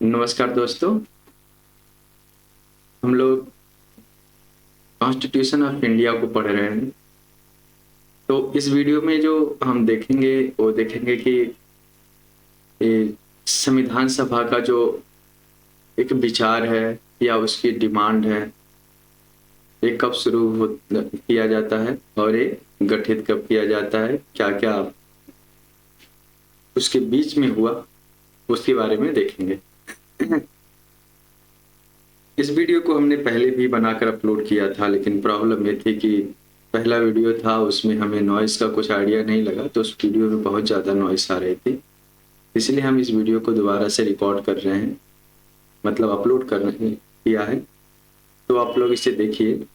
नमस्कार दोस्तों। हम लोग कॉन्स्टिट्यूशन ऑफ इंडिया को पढ़ रहे हैं। तो इस वीडियो में जो हम देखेंगे वो देखेंगे कि ये संविधान सभा का जो एक विचार है या उसकी डिमांड है, ये कब किया जाता है और ये गठित कब किया जाता है, क्या क्या उसके बीच में हुआ, उसके बारे में देखेंगे। इस वीडियो को हमने पहले भी बनाकर अपलोड किया था, लेकिन प्रॉब्लम ये थी कि पहला वीडियो था, उसमें हमें नॉइस का कुछ आइडिया नहीं लगा, तो उस वीडियो में बहुत ज़्यादा नॉइस आ रही थी। इसलिए हम इस वीडियो को दोबारा से रिकॉर्ड कर रहे हैं, मतलब अपलोड कर रहे किया है। तो आप लोग इसे देखिए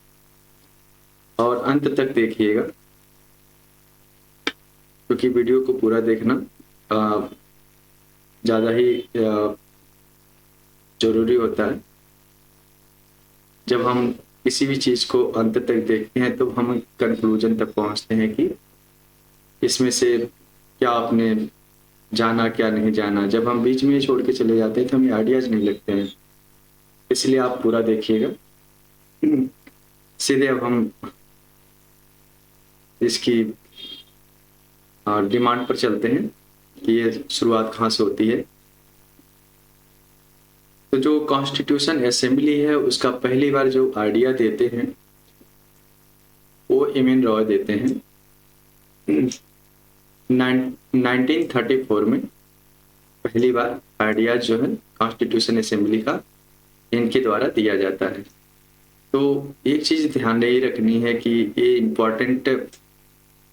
और अंत तक देखिएगा, क्योंकि वीडियो को पूरा देखना ज़्यादा ही ज़रूरी होता है। जब हम किसी भी चीज़ को अंत तक देखते हैं तो हम कंक्लूजन तक पहुंचते हैं कि इसमें से क्या आपने जाना क्या नहीं जाना। जब हम बीच में छोड़ के चले जाते हैं तो हमें आइडियाज नहीं लगते हैं, इसलिए आप पूरा देखिएगा। सीधे अब हम इसकी डिमांड पर चलते हैं कि ये शुरुआत कहाँ से होती है। तो जो कॉन्स्टिट्यूशन असेंबली है उसका पहली बार जो आइडिया देते हैं वो एम.एन. रॉय देते हैं 1934 में। पहली बार आइडिया जो है कॉन्स्टिट्यूशन असेंबली का इनके द्वारा दिया जाता है। तो एक चीज ध्यान नहीं रखनी है कि ये इम्पोर्टेंट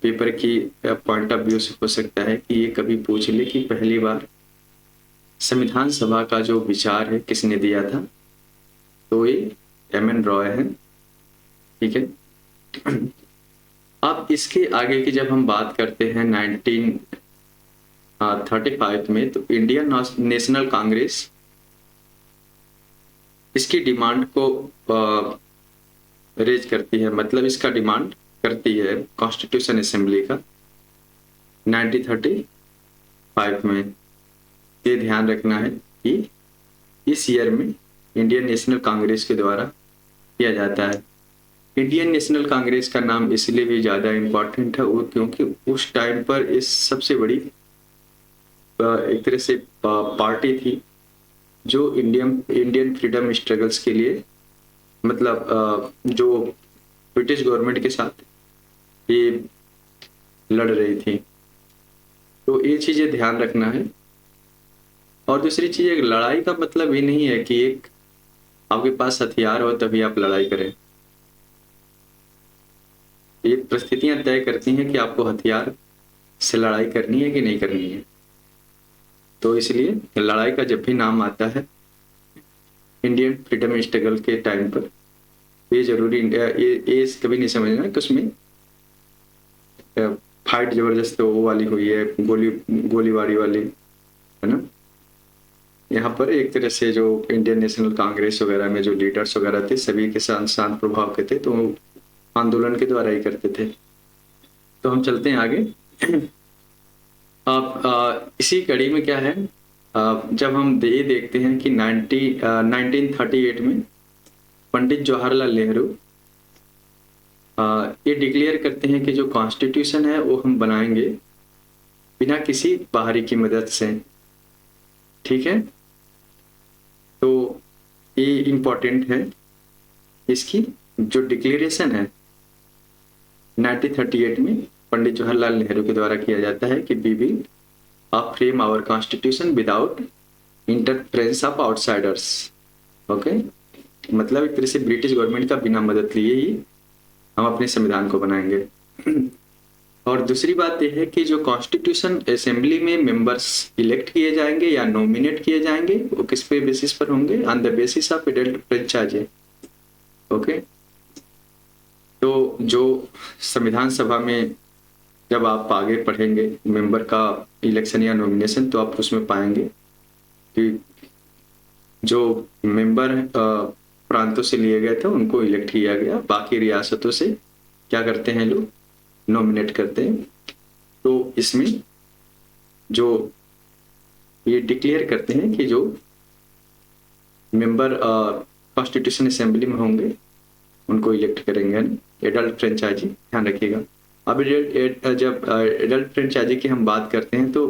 पेपर की पॉइंट ऑफ व्यू से हो सकता है कि ये कभी पूछ ले कि पहली बार संविधान सभा का जो विचार है किसने दिया था, तो ये एम.एन. रॉय है। ठीक है। अब इसके आगे की जब हम बात करते हैं 1935 में, तो इंडियन नेशनल कांग्रेस इसकी डिमांड को रेज करती है, मतलब इसका डिमांड करती है कॉन्स्टिट्यूशन असेंबली का 1935 में। ये ध्यान रखना है कि इस ईयर में इंडियन नेशनल कांग्रेस के द्वारा किया जाता है। इंडियन नेशनल कांग्रेस का नाम इसलिए भी ज़्यादा इम्पोर्टेंट है वो क्योंकि उस टाइम पर इस सबसे बड़ी एक तरह से पार्टी थी जो इंडियन फ्रीडम स्ट्रगल्स के लिए, मतलब जो ब्रिटिश गवर्नमेंट के साथ ये लड़ रही थी। तो ये चीज़ें ध्यान रखना है। और दूसरी चीज़, एक लड़ाई का मतलब ये नहीं है कि एक आपके पास हथियार हो तभी आप लड़ाई करें। ये परिस्थितियां तय करती हैं कि आपको हथियार से लड़ाई करनी है कि नहीं करनी है। तो इसलिए लड़ाई का जब भी नाम आता है इंडियन फ्रीडम स्ट्रगल के टाइम पर, ये जरूरी ये कभी नहीं समझना कि उसमें फाइट जबरदस्त वो वाली हुई है, गोलीबारी वाली, है ना। यहाँ पर एक तरह से जो इंडियन नेशनल कांग्रेस वगैरह में जो लीडर्स वगैरह थे सभी के शांत शांत प्रभाव के थे, तो आंदोलन के द्वारा ही करते थे। तो हम चलते हैं आगे। आप इसी कड़ी में क्या है, जब हम ये देखते हैं कि 1938 में पंडित जवाहरलाल नेहरू ये डिक्लेयर करते हैं कि जो कॉन्स्टिट्यूशन है वो हम बनाएंगे बिना किसी बाहरी की मदद से। ठीक है। तो ये इम्पोर्टेंट है, इसकी जो डिक्लेरेशन है 1938 में पंडित जवाहरलाल नेहरू के द्वारा किया जाता है कि we will frame our constitution without interference of outsiders. Okay, मतलब एक तरह से ब्रिटिश गवर्नमेंट का बिना मदद लिए ही हम अपने संविधान को बनाएंगे। और दूसरी बात यह है कि जो कॉन्स्टिट्यूशन असेंबली में मेंबर्स इलेक्ट किए जाएंगे या नॉमिनेट किए जाएंगे वो किस पे बेसिस पर होंगे, on the basis of adult franchise. Okay, तो जो संविधान सभा में जब आप आगे पढ़ेंगे मेंबर का इलेक्शन या नॉमिनेशन, तो आप उसमें पाएंगे कि जो मेंबर प्रांतों से लिए गए थे उनको इलेक्ट किया गया, बाकी रियासतों से क्या करते हैं लोग, नॉमिनेट करते हैं। तो इसमें जो ये डिक्लेयर करते हैं कि जो मेंबर कॉन्स्टिट्यूशन असेंबली में होंगे, उनको इलेक्ट करेंगे। एडल्ट फ्रेंचाइजी ध्यान रखिएगा। अब जब एडल्ट फ्रेंचाइजी की हम बात करते हैं तो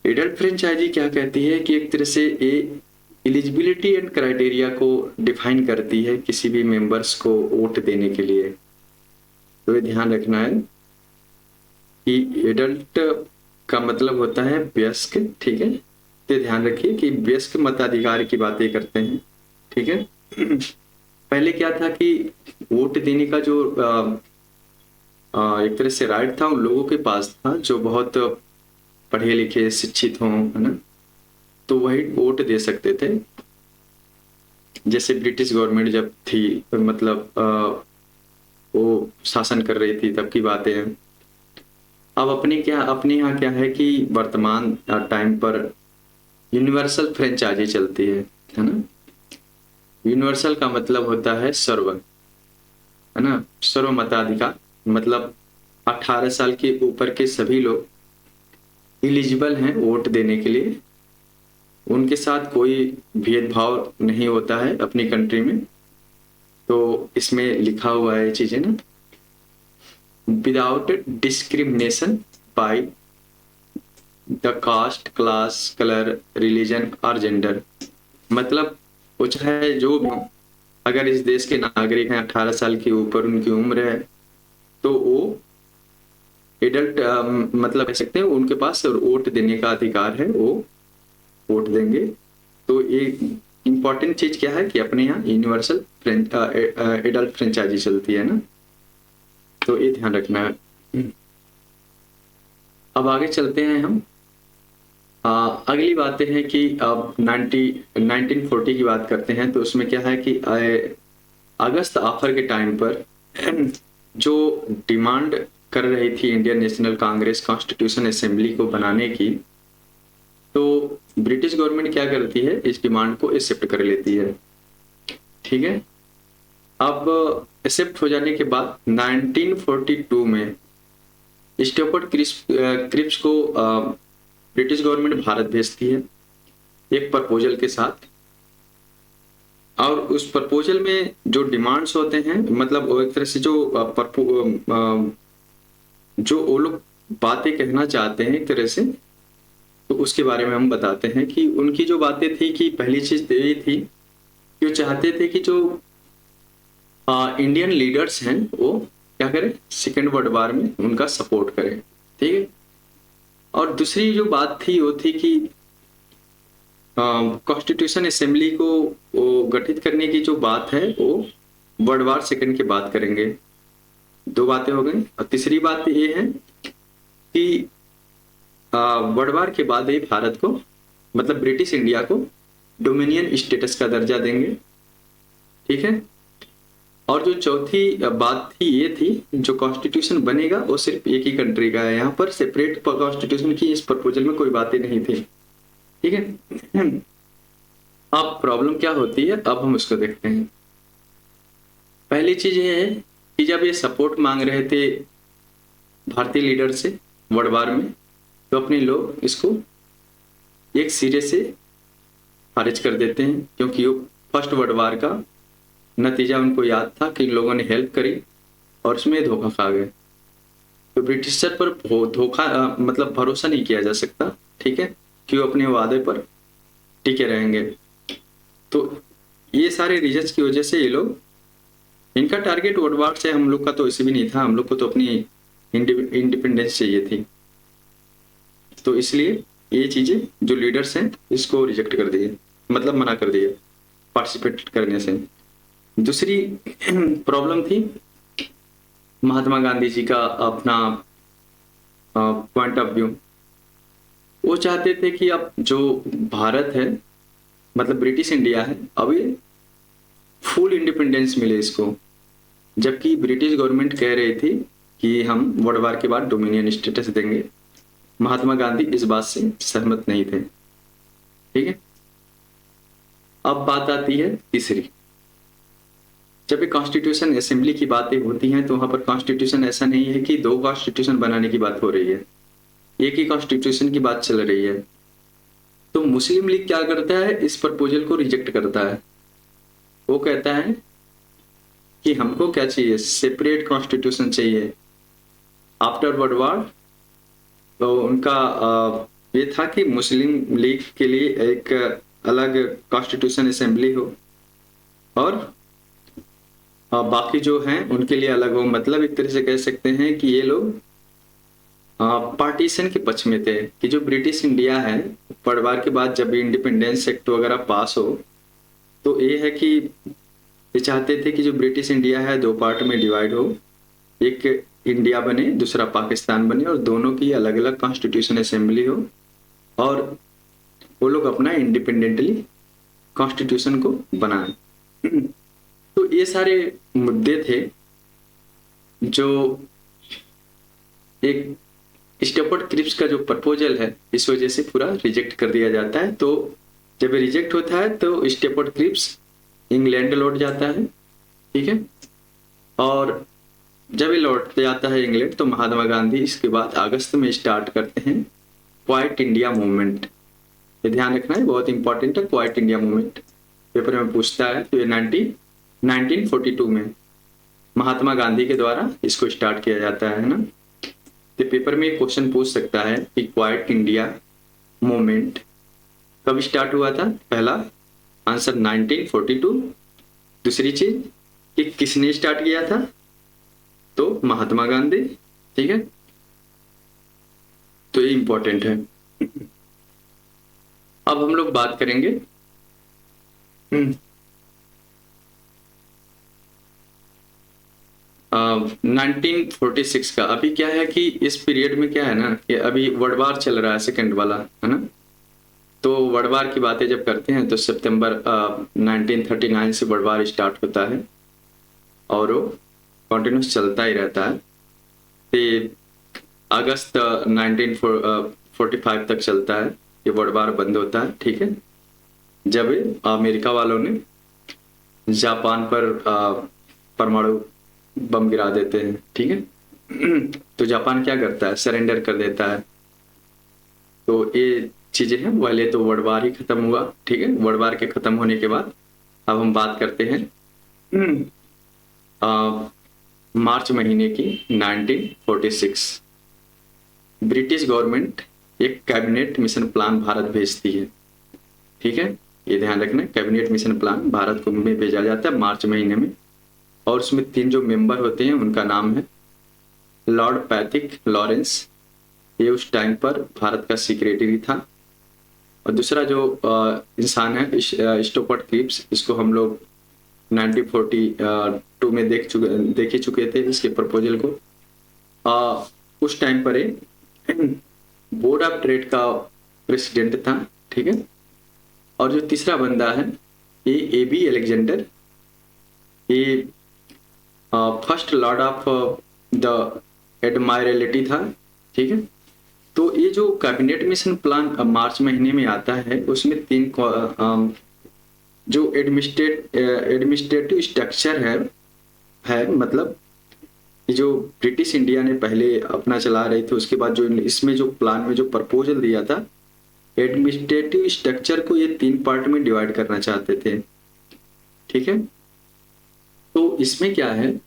एडल्ट फ्रेंचाइजी क्या कहती है कि एक तरह से ये एलिजिबिलिटी एंड क्राइटेरिया को डिफाइन करती है किसी भी मेंबर्स को वोट देने के लिए। तो ये ध्यान रखना है कि एडल्ट का मतलब होता है वयस्क, ठीक है। तो ध्यान रखिए कि वयस्क मताधिकार की बातें करते हैं, ठीक है। पहले क्या था कि वोट देने का जो एक तरह से राइट था उन लोगों के पास था जो बहुत पढ़े लिखे शिक्षित हों, है ना, तो वही वोट दे सकते थे। जैसे ब्रिटिश गवर्नमेंट जब थी, मतलब वो शासन कर रही थी तब की बातें हैं। अब अपने यहाँ क्या है कि वर्तमान टाइम पर यूनिवर्सल फ्रेंचाइजी चलती है ना। यूनिवर्सल का मतलब होता है सर्व, है ना, सर्व मताधिकार, मतलब 18 साल के ऊपर के सभी लोग एलिजिबल हैं वोट देने के लिए। उनके साथ कोई भेदभाव नहीं होता है अपनी कंट्री में। तो इसमें लिखा हुआ है चीजें ना, without discrimination by the caste, class, colour, religion और जेंडर। मतलब वो चाहे जो भी हो, अगर इस देश के नागरिक हैं, 18 साल के ऊपर उनकी उम्र है, तो वो एडल्ट मतलब कह सकते हैं उनके पास वोट देने का अधिकार है, वो वोट देंगे। तो ये इंपॉर्टेंट चीज क्या है कि अपने यहाँ यूनिवर्सल एडल्ट फ्रेंचाइजी चलती है ना, तो ये ध्यान रखना है। अब आगे चलते हैं हम। अगली बातें हैं कि अब 1940 की बात करते हैं। तो उसमें क्या है कि अगस्त आफर के टाइम पर जो डिमांड कर रही थी Indian national Congress constitution assembly को बनाने की, तो ब्रिटिश गवर्नमेंट क्या करती है, इस डिमांड को एक्सेप्ट कर लेती है, ठीक है। अब एक्सेप्ट हो जाने के बाद 1942 में स्टैफोर्ड क्रिप्स को ब्रिटिश गवर्नमेंट भारत भेजती है एक प्रपोजल के साथ। और उस प्रपोजल में जो डिमांड्स होते हैं, मतलब वो एक तरह से जो वो लोग बातें कहना चाहते हैं एक तरह से, तो उसके बारे में हम बताते हैं कि उनकी जो बातें थी कि पहली चीज तो ये थी कि वो चाहते थे कि जो इंडियन लीडर्स हैं वो क्या करें, सेकेंड वर्ल्ड वॉर में उनका सपोर्ट करें, ठीक है। और दूसरी जो बात थी वो थी कि कॉन्स्टिट्यूशन असेंबली को वो गठित करने की जो बात है वो वर्ल्ड वॉर सेकेंड की बात करेंगे। दो बातें हो गई। और तीसरी बात ये है कि वर्ल्ड वॉर के बाद ये भारत को, मतलब ब्रिटिश इंडिया को डोमिनियन स्टेटस का दर्जा देंगे, ठीक है। और जो चौथी बात थी ये थी जो कॉन्स्टिट्यूशन बनेगा वो सिर्फ एक ही कंट्री का है। यहाँ पर सेपरेट कॉन्स्टिट्यूशन की इस प्रपोजल में कोई बातें नहीं थी, ठीक है। अब प्रॉब्लम क्या होती है, अब हम उसको देखते हैं। पहली चीज ये है कि जब ये सपोर्ट मांग रहे थे भारतीय लीडर से वर्ल्ड वॉर में, तो अपने लोग इसको एक सिरे से खारिज कर देते हैं, क्योंकि वो फर्स्ट वर्ल्ड वॉर का नतीजा उनको याद था कि इन लोगों ने हेल्प करी और उसमें धोखा खा गए। तो ब्रिटिशर पर धोखा मतलब भरोसा नहीं किया जा सकता, ठीक है, कि वो अपने वादे पर टिके रहेंगे। तो ये सारे रीजंस की वजह से ये लोग, इनका टारगेट वर्ल्ड वॉर से हम लोग का तो ऐसे भी नहीं था, हम लोग को तो अपनी इंडिपेंडेंस चाहिए थी। तो इसलिए ये चीजें जो लीडर्स हैं इसको रिजेक्ट कर दिए, मतलब मना कर दिए पार्टिसिपेट करने से। दूसरी प्रॉब्लम थी महात्मा गांधी जी का अपना पॉइंट ऑफ व्यू। वो चाहते थे कि अब जो भारत है, मतलब ब्रिटिश इंडिया है, अभी फुल इंडिपेंडेंस मिले इसको, जबकि ब्रिटिश गवर्नमेंट कह रही थी कि हम वर्ल्ड वॉर के बाद डोमिनियन स्टेटस देंगे। महात्मा गांधी इस बात से सहमत नहीं थे, ठीक है। अब बात आती है तीसरी। जब ये कॉन्स्टिट्यूशन असेंबली की बातें होती हैं तो वहां पर कॉन्स्टिट्यूशन ऐसा नहीं है कि दो कॉन्स्टिट्यूशन बनाने की बात हो रही है, एक ही कॉन्स्टिट्यूशन की बात चल रही है। तो मुस्लिम लीग क्या करता है, इस प्रपोजल को रिजेक्ट करता है। वो कहता है कि हमको क्या चाहिए, सेपरेट कॉन्स्टिट्यूशन चाहिए। आफ्टर वर्ल्ड वॉर तो उनका ये था कि मुस्लिम लीग के लिए एक अलग कॉन्स्टिट्यूशन असेंबली हो और बाकी जो हैं उनके लिए अलग हो। मतलब एक तरह से कह सकते हैं कि ये लोग पार्टीशन के पक्ष में थे कि जो ब्रिटिश इंडिया है, पड़वार के बाद जब इंडिपेंडेंस एक्ट वगैरह पास हो तो ये है कि ये चाहते थे कि जो ब्रिटिश इंडिया है दो पार्ट में डिवाइड हो, एक इंडिया बने दूसरा पाकिस्तान बने और दोनों की अलग अलग कॉन्स्टिट्यूशन असेंबली हो और वो लोग अपना इंडिपेंडेंटली कॉन्स्टिट्यूशन को बनाए। तो ये सारे मुद्दे थे जो एक स्टेफोर्ड क्रिप्स का जो प्रपोजल है इस वजह से पूरा रिजेक्ट कर दिया जाता है। तो जब ये रिजेक्ट होता है तो स्टेफोर्ड क्रिप्स इंग्लैंड लौट जाता है, ठीक है। और जब ये लौट जाता है इंग्लैंड तो महात्मा गांधी इसके बाद अगस्त में स्टार्ट करते हैं क्वाइट इंडिया मूवमेंट। ये ध्यान रखना है, बहुत इंपॉर्टेंट है। क्वाइट इंडिया मूवमेंट पेपर में पूछता है। तो ये 1942 में महात्मा गांधी के द्वारा इसको स्टार्ट किया जाता है ना। तो पेपर में एक क्वेश्चन पूछ सकता है कि क्वाइट इंडिया मूवमेंट कब स्टार्ट हुआ था। पहला आंसर 1942। दूसरी चीज कि किसने स्टार्ट किया था, तो महात्मा गांधी, ठीक है। तो ये इंपॉर्टेंट है। अब हम लोग बात करेंगे 1946 का। अभी क्या है कि इस पीरियड में क्या है ना कि अभी वर्ल्ड वार चल रहा है, सेकंड वाला, है ना। तो वर्ल्ड वार की बातें जब करते हैं तो सितंबर 1939 से वर्ल्ड वार स्टार्ट होता है और वो कंटिन्यूस चलता ही रहता है। फिर अगस्त 1945 तक चलता है, ये वर्ल्ड वार बंद होता है, ठीक है। जब अमेरिका वालों ने जापान पर परमाणु बम गिरा देते हैं, ठीक है। तो जापान क्या करता है, सरेंडर कर देता है। तो ये चीजें हैं। पहले तो वर्ल्ड वार ही खत्म हुआ, ठीक है। वर्ल्ड वार के खत्म होने के बाद अब हम बात करते हैं मार्च महीने की 1946 ब्रिटिश गवर्नमेंट एक कैबिनेट मिशन प्लान भारत भेजती है, ठीक है। ये ध्यान रखना, कैबिनेट मिशन प्लान भारत को में भेजा जाता है मार्च महीने में। और उसमें 3 जो मेंबर होते हैं उनका नाम है लॉर्ड पैथिक लॉरेंस, ये उस टाइम पर भारत का सेक्रेटरी था। और दूसरा जो इंसान है स्टोफर्ड क्रिप्स, इसको हम लोग 1942 में देख ही चुके थे इसके प्रपोजल को। उस टाइम पर बोर्ड ऑफ ट्रेड का प्रेसिडेंट था, ठीक है। और जो तीसरा बंदा है ये AB अलेक्जेंडर, ये फर्स्ट लॉर्ड ऑफ द एडमायरलिटी था, ठीक है। तो ये जो कैबिनेट मिशन प्लान मार्च महीने में आता है उसमें 3 जो एडमिनिस्ट्रेटिव स्ट्रक्चर है मतलब जो ब्रिटिश इंडिया ने पहले अपना चला रहे थे, उसके बाद जो इसमें जो प्लान में जो प्रपोजल दिया था एडमिनिस्ट्रेटिव स्ट्रक्चर को ये 3 पार्ट में डिवाइड करना चाहते थे, ठीक है। तो इसमें क्या है,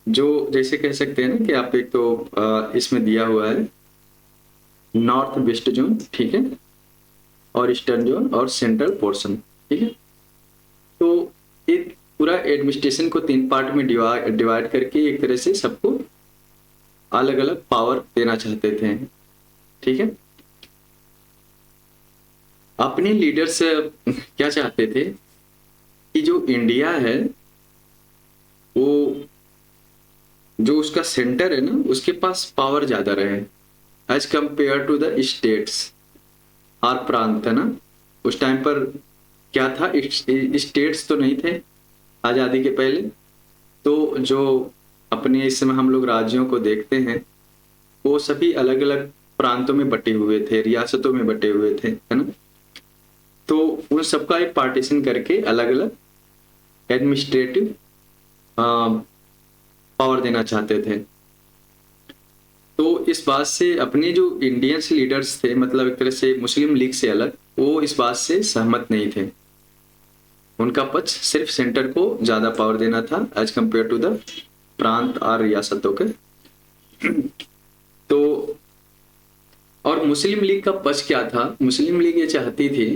जो जैसे कह सकते हैं ना कि आप एक तो इसमें दिया हुआ है नॉर्थ वेस्ट जोन, ठीक है, और ईस्टर्न जोन और सेंट्रल पोर्शन, ठीक है। तो एक पूरा एडमिनिस्ट्रेशन को 3 पार्ट में डिवाइड करके एक तरह से सबको अलग अलग पावर देना चाहते थे, ठीक है। अपने लीडर से क्या चाहते थे कि जो इंडिया है वो जो उसका सेंटर है ना उसके पास पावर ज्यादा रहे as compare to the states और प्रांत, है ना। उस टाइम पर क्या था, स्टेट्स तो नहीं थे आजादी के पहले। तो जो अपने इस समय हम लोग राज्यों को देखते हैं वो सभी अलग अलग प्रांतों में बटे हुए थे, रियासतों में बटे हुए थे, है ना। तो उन सबका एक पार्टीशन करके अलग अलग एडमिनिस्ट्रेटिव पावर देना चाहते थे। तो इस बात से अपने जो इंडियंस लीडर्स थे, मतलब एक तरह से मुस्लिम लीग से अलग, वो इस बात से सहमत नहीं थे। उनका पक्ष सिर्फ सेंटर को ज्यादा पावर देना था एज कंपेयर टू द प्रांत और रियासतों के। तो और मुस्लिम लीग का पक्ष क्या था? मुस्लिम लीग ये चाहती थी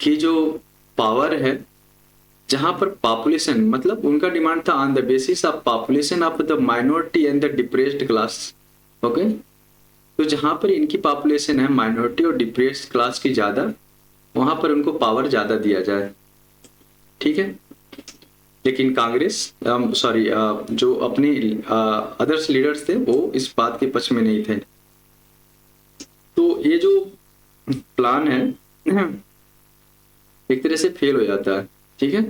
कि जो पावर है, जहां पर पॉपुलेशन, मतलब उनका डिमांड था on the basis of population of the minority and the depressed class. Okay, तो जहां पर इनकी पॉपुलेशन है माइनॉरिटी और डिप्रेस्ड क्लास की ज्यादा, वहां पर उनको पावर ज्यादा दिया जाए। ठीक है, लेकिन कांग्रेस सॉरी जो अपने अदर्स लीडर्स थे वो इस बात के पक्ष में नहीं थे। तो ये जो प्लान है एक तरह से फेल हो जाता है। ठीक है,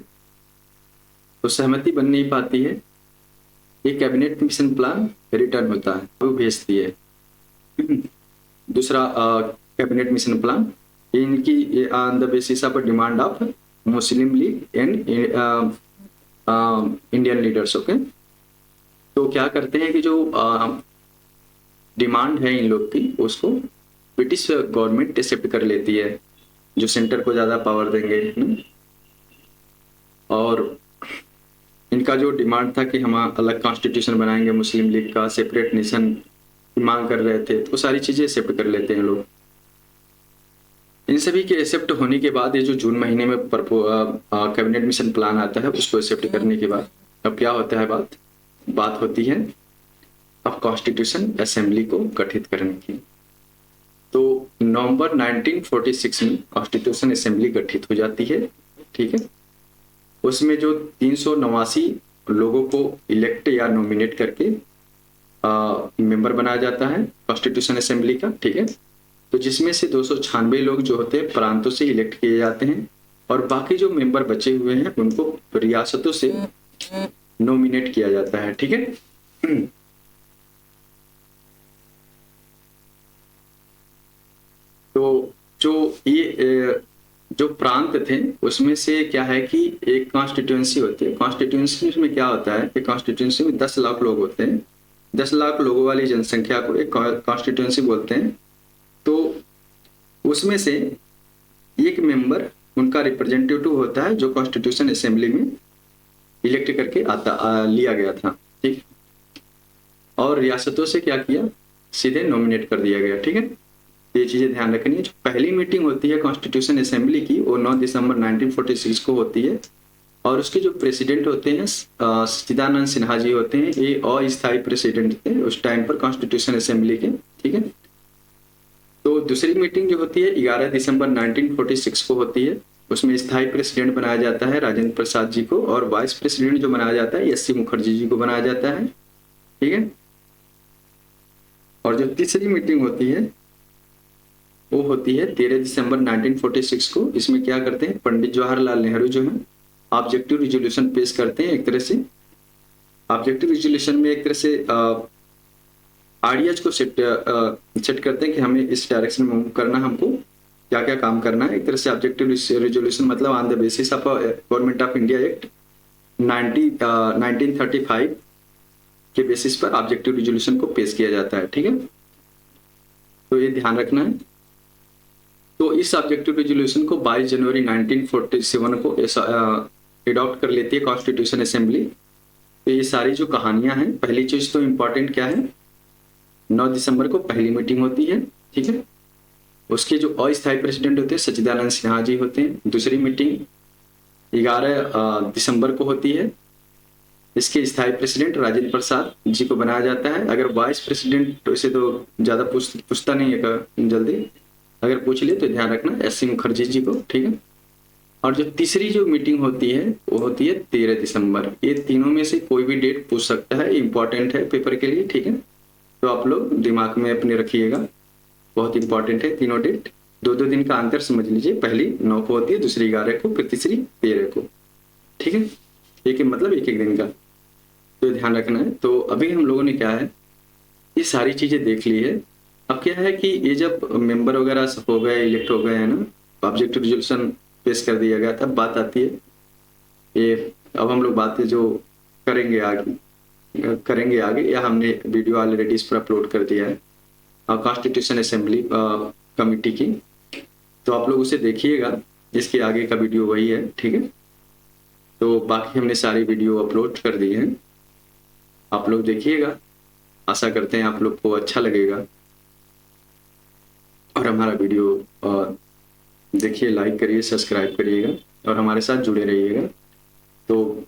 तो सहमति बन नहीं पाती है, ये कैबिनेट मिशन प्लान रिटर्न होता है, वो भेजती है। दूसरा कैबिनेट मिशन प्लान, इनकी on the basis of demand of Muslim league and Indian leaders. Okay, तो क्या करते हैं कि जो डिमांड है इन लोग की, उसको ब्रिटिश गवर्नमेंट एक्सेप्ट कर लेती है, जो सेंटर को ज्यादा पावर देंगे। और इनका जो डिमांड था कि हम अलग कॉन्स्टिट्यूशन बनाएंगे, मुस्लिम लीग का सेपरेट नेशन की मांग कर रहे थे, तो सारी चीजें एक्सेप्ट कर लेते हैं लोग। इन सभी के एक्सेप्ट होने के बाद ये जो जून महीने में कैबिनेट मिशन प्लान आता है, उसको एक्सेप्ट करने के बाद अब क्या होता है? बात होती है अब कॉन्स्टिट्यूशन असेंबली को गठित करने की। तो नवंबर 1946 में कॉन्स्टिट्यूशन असेंबली गठित हो जाती है। ठीक है, उसमें जो 389 लोगों को इलेक्ट या नॉमिनेट करके मेंबर बनाया जाता है कॉन्स्टिट्यूशन असेंबली का। ठीक है, तो जिसमें से 296 लोग जो होते हैं प्रांतों से इलेक्ट किए जाते हैं, और बाकी जो मेंबर बचे हुए हैं उनको रियासतों से नॉमिनेट किया जाता है। ठीक है, तो जो प्रांत थे उसमें से क्या है कि एक कॉन्स्टिट्यूंसी होती है। कॉन्स्टिट्यूंसी में क्या होता है कि कॉन्स्टिट्यूंसी में 10 लाख लोग होते हैं। 10 लाख लोगों वाली जनसंख्या को एक कॉन्स्टिट्यूंसी बोलते हैं। तो उसमें से एक मेंबर उनका रिप्रेजेंटेटिव होता है, जो कॉन्स्टिट्यूशन असेंबली में इलेक्ट करके लिया गया था। ठीक, और रियासतों से क्या किया? सीधे नॉमिनेट कर दिया गया। ठीक है, ये चीजें ध्यान रखनी है। जो पहली मीटिंग होती है कॉन्स्टिट्यूशन असेंबली की, वो 9 दिसंबर 1946 को होती है, और उसके जो प्रेसिडेंट होते हैं सच्चिदानंद सिन्हा जी होते हैं। ये अस्थायी प्रेसिडेंट थे उस टाइम पर कॉन्स्टिट्यूशन असेंबली के। ठीक है, तो दूसरी मीटिंग जो होती है 11 दिसंबर 1946 को होती है। उसमें स्थायी प्रेसिडेंट बनाया जाता है राजेंद्र प्रसाद जी को, और वाइस प्रेसिडेंट जो बनाया जाता है एस सी मुखर्जी जी को बनाया जाता है। ठीक है, और जो तीसरी मीटिंग होती है वो होती है 13 दिसंबर 1946 को। इसमें क्या करते हैं? पंडित जवाहरलाल नेहरू जो है ऑब्जेक्टिव रिजोल्यूशन पेश करते हैं। एक तरह से ऑब्जेक्टिव रिजोल्यूशन में एक तरह से आइडियाज को सेट करते हैं कि हमें इस डायरेक्शन में मूव करना, हमको क्या क्या काम करना है। एक तरह से ऑब्जेक्टिव रिजोल्यूशन मतलब on the basis of government of India act 1935 के बेसिस पर ऑब्जेक्टिव रिजोल्यूशन को पेश किया जाता है। ठीक है, तो ये ध्यान रखना है। तो इस ऑब्जेक्टिव रिजोल्यूशन को 22 जनवरी 1947 को एडॉप्ट कर लेती है कॉन्स्टिट्यूशन असेंबली। तो ये सारी जो कहानियां हैं, पहली चीज तो इम्पोर्टेंट क्या है, 9 दिसंबर को पहली मीटिंग होती है। ठीक है, उसके जो अस्थायी प्रेसिडेंट होते हैं सच्चिदानंद सिन्हा जी होते हैं। दूसरी मीटिंग 11 दिसंबर को होती है। इसके स्थायी प्रेसिडेंट राजेंद्र प्रसाद जी को बनाया जाता है। अगर वाइस प्रेसिडेंट वैसे तो ज्यादा पूछता नहीं है जल्दी, अगर पूछ ले तो ध्यान रखना एस सी मुखर्जी जी को। ठीक है, और जो तीसरी जो मीटिंग होती है वो होती है 13 दिसंबर। ये तीनों में से कोई भी डेट पूछ सकता है, इंपॉर्टेंट है पेपर के लिए। ठीक है, तो आप लोग दिमाग में अपने रखिएगा, बहुत इंपॉर्टेंट है तीनों डेट। 2-2 दिन का अंतर समझ लीजिए, पहली 9 को होती है, दूसरी 11 को, फिर तीसरी 13 को। ठीक है, एक मतलब एक दिन का, तो ध्यान रखना है। तो अभी हम लोगों ने क्या है, ये सारी चीजें देख ली है। अब क्या है कि ये जब मेंबर वगैरह हो गए, इलेक्ट हो गए हैं ना, ऑब्जेक्टिव रिजोल्यूशन पेश कर दिया गया, तब बात आती है ये, अब हम लोग बातें जो करेंगे आगे करेंगे आगे, या हमने वीडियो ऑलरेडी इस पर अपलोड कर दिया है कॉन्स्टिट्यूशन असेंबली कमेटी की, तो आप लोग उसे देखिएगा। इसके आगे का वीडियो वही है, ठीक है। तो बाकी हमने सारी वीडियो अपलोड कर दी है, आप लोग देखिएगा। आशा करते हैं आप लोग को अच्छा लगेगा और हमारा वीडियो देखिए, लाइक करिए, सब्सक्राइब करिएगा और हमारे साथ जुड़े रहिएगा। तो